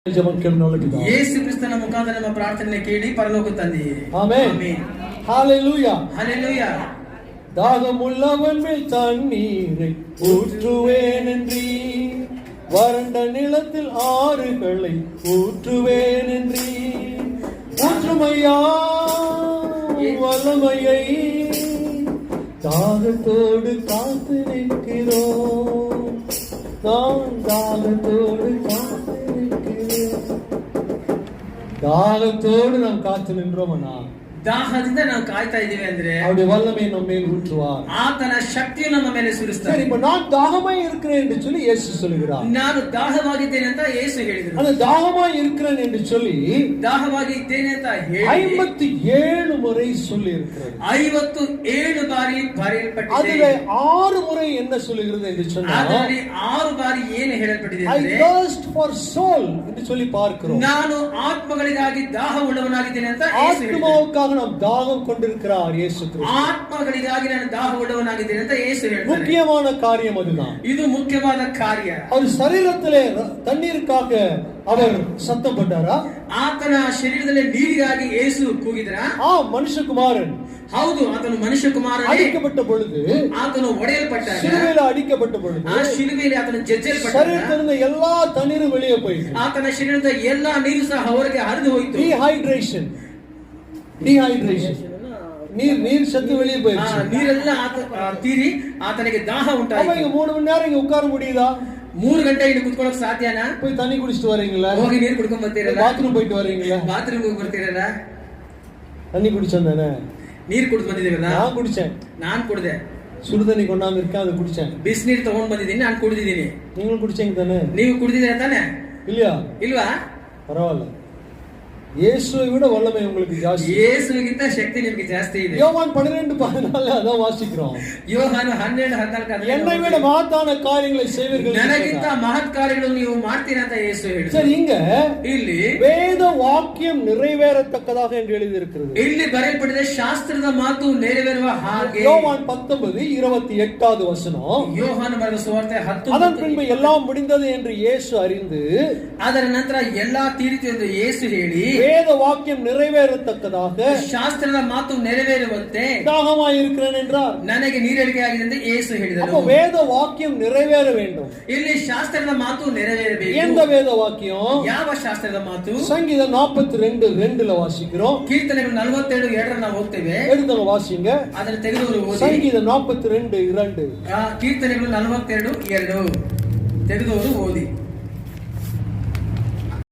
ಯೇಸು ಕ್ರಿಸ್ತನ ಮುಖಾಂತರ ನಮ್ಮ ಪ್ರಾರ್ಥನೆ ಕೇಳಿ ಪರಲೋಕ ತಂದೆಯೇ. ஆமென். ஹalleluya. ஹalleluya. தாகமுள்ளவன் மேல் தண்ணீரை ஊற்றுவேன் என்றீர், வறண்ட நிலத்தில் ஆறுகளை ஊற்றுவேன் என்றீர். ஊற்றுமையா வல்லமையை தாகத்தோடு காத்து நிற்கிறோம், நான் தாகத்தோடு காத்து நிற்கிறோம். தாகத்தோடு நாம் காத்து நின்றோம் அண்ணா. ದಾಹದಿಂದ ನಾವು ಕಾಯ್ತಾ ಇದ್ದೀವಿ ಅಂದ್ರೆ அவருடைய வல்லமை நம்ம மேல் ஊற்றுவார், ಆತನ ಶಕ್ತಿಯು ನಮ್ಮ ಮೇಲೆ ಸುರಿಸ್ತಾನೆ. சரி, இப்ப நான் தாகமாய் இருக்கிறேன் என்று சொல்லி இயேசு சொல்கிறார். ನಾನು ದಾಹವಾಗಿದ್ದೇನೆ ಅಂತ ಯೇಸು ಹೇಳಿದರು. அந்த தாகமாய் இருக்கிறேன் என்று சொல்லி ದಾಹವಾಗಿದ್ದೇನೆ ಅಂತ ಹೇಳಿ 57 முறை சொல்லி இருக்கிறது. 57 ಬಾರಿ ಬರೆಯಲ್ಪಟ್ಟಿದೆ. அதிலே 6 முறை என்ன சொல்லுகிறது என்று சொன்னால், ಅದರಲ್ಲಿ 6 ಬಾರಿ ಏನು ಹೇಳಲ್ಪಟ್ಟಿದೆ I ಅಂದ್ರೆ thirst for soul என்று சொல்லி பார்க்கிறோம். ನಾನು ಆತ್ಮಗಳಿಗಾಗಿ ದಾಹ ಉಳ್ಳವನಾಗಿದ್ದೇನೆ ಅಂತ ಯೇಸು ಹೇಳಿದರು. ஆத்மாவுக்காக நாம் தாகம் கொண்டிருக்கிறார் இயேசு கிறிஸ்து. ಆತ್ಮಗಳಿಗಾಗಿ ನಾನು ದಾಹ ಉಳ್ಳವನಾಗಿದ್ದೇನೆ ಅಂತ ಯೇಸು ಹೇಳಿದರು. முக்கியமான காரியம் அதுதான். ಇದು ಮುಖ್ಯವಾದ ಕಾರ್ಯ. அவர் சரீரத்திலே தண்ணீருக்காக அவர் சத்தம் போட்டாரா? ಆತನ ಶರೀರದಲ್ಲಿ ನೀರಿಗಾಗಿ ಯೇಸು ಕೂಗಿದರಾ? மனுஷகுமாரன், ಹೌದು, ಆತನು ಮನುಷ್ಯ ಕುಮಾರನೇ. அடிக்கப்பட்ட பொழுது, ಆತನು ಒಡೆಯಲ್ಪಟ್ಟಾಗ, சிலுவையில் அடிக்கப்பட்ட பொழுது, ಆ ಶಿಲುಬೆಯಲ್ಲಿ ಆತನು ಜಜ್ಜಲ್ಪಟ್ಟಾಗ, ಶರೀರದಿಂದ ಎಲ್ಲಾ ತಣ್ಣೀರು வெளியே போயிட்டு, ಆತನ ಶರೀರದ ಎಲ್ಲಾ ನೀರು ಸಹ ಹೊರಗೆ ಹರಿದು ಹೋಯಿತು. டீஹைட்ரேஷன் நீர் சத்து வெளியே போயிடுச்சு. ನೀರೆಲ್ಲ ತೀರಿ ಆತನಿಗೆ ದಾಹ ಉಂಟಾಯಿತು. ಈಗ 3 மணி நேரம் இங்க உட்கார முடியுதா? 3 ಗಂಟೆ ಇಲ್ಲಿ ಕುತ್ಕೊಳ್ಳೋಕೆ ಸಾಧ್ಯನಾ? போய் தண்ணி குடிச்சிட்டு வரீங்களா? ಹೋಗಿ ನೀರು ಕುಡ್ಕೊಂಡ್ ಬರ್ತೀರಲ್ಲ? ಬಾತ್ರೂಮ್ போயிட்டு வரீங்களா? ಬಾತ್ರೂಮ್ ಹೋಗಿ ಬರ್ತೀರಲ್ಲ? தண்ணி குடிச்சேன், ನೀರು ಕುಡಿದು ಬಂದಿದ್ದೀವಲ್ಲ? நான் குடிச்சேன். ನಾನು ಕುಡಿದೆ. சுடு தண்ணி கொண்டாந்து இருக்கேன், ಅದು குடிச்சேன். ಬಿಸಿ ನೀರು ತಗೊಂಡ್ ಬಂದಿದ್ದೀನಿ, ನಾನು ಕುಡಿದಿದ್ದೀನಿ. நீங்க குடிச்சீங்க தானே? ನೀವು ಕುಡಿದಿದ್ದೀರಾ ತಾನೆ? இல்லையா? ಇಲ್ವಾ? பரவாயில்ல, இயேசுவை விட வல்லமை உங்களுக்கு ಜಾಸ್ತಿ. ಯೇಸುವಿಗಿಂತ ಶಕ್ತಿ ನಿಮಗೆ ಜಾಸ್ತಿ ಇದೆ. யோவான் 12:14 அத வாசிக்கிறோம். யோவான் 12:14 என்னை விட மகத்தான காரியங்களை செய்வீர்கள், ನನಗಿಂತ ಮಹತ್ ಕಾರ್ಯಗಳನ್ನು ನೀವು ಮಾಡ್ತೀರಾ ಅಂತ ಯೇಸು ಹೇಳಿದರು. சரி, இங்க ಇಲ್ಲಿ வேத வாக்கியம் நிறைவேறத்தக்கதாக என்று எழுதி இருக்கிறது. ಇಲ್ಲಿ ಬರೆಯಲ್ಪಟ್ಟಿದೆ ಶಾಸ್ತ್ರದ ಮಾತು ನೆರವೇರುವ ಹಾಗೆ. யோவான் 19:28 வசனம். யோவான் ಬರೆದ ಸುವಾರ್ತೆ 10. அதன் பின்பு எல்லாம் முடிந்தது என்று இயேசு அறிந்து, ಅದರ ನಂತರ ಎಲ್ಲಾ ತೀರಿತು ಎಂದು ಯೇಸು ಹೇಳಿ, வேத வாக்கியம் நிறைவேறத்தக்கதாக ಶಾಸ್ತ್ರದ ಮಾತು ನೆರವೇರುವಂತೆ தாகமாய் இருக்கிறேன் என்றார். ನನಗೆ ನೀರಡಿಕೆ ಆಗಿದೆ ಎಂದು ಯೇಸು ಹೇಳಿದರು. அப்ப வேத வாக்கியம் நிறைவேற வேண்டும். ಇಲ್ಲಿ ಶಾಸ್ತ್ರದ ಮಾತು ನೆರವೇರಬೇಕು. எந்த வேத வாக்கியம்? ಯಾವ ಶಾಸ್ತ್ರದ ಮಾತು? சங்கீதம் 42:2 வாசிக்கிறோம். ಕೀರ್ತನೆಗಳು 42:2 ನಾವು ಓದ್ತೇವೆ. எடுத்தவங்க வாசிங்க. ಅದನ್ನು ತೆಗೆದವರು ಓದಿ. சங்கீதம் 42:2. ಕೀರ್ತನೆಗಳು 42:2 ತೆಗೆದವರು ಓದಿ.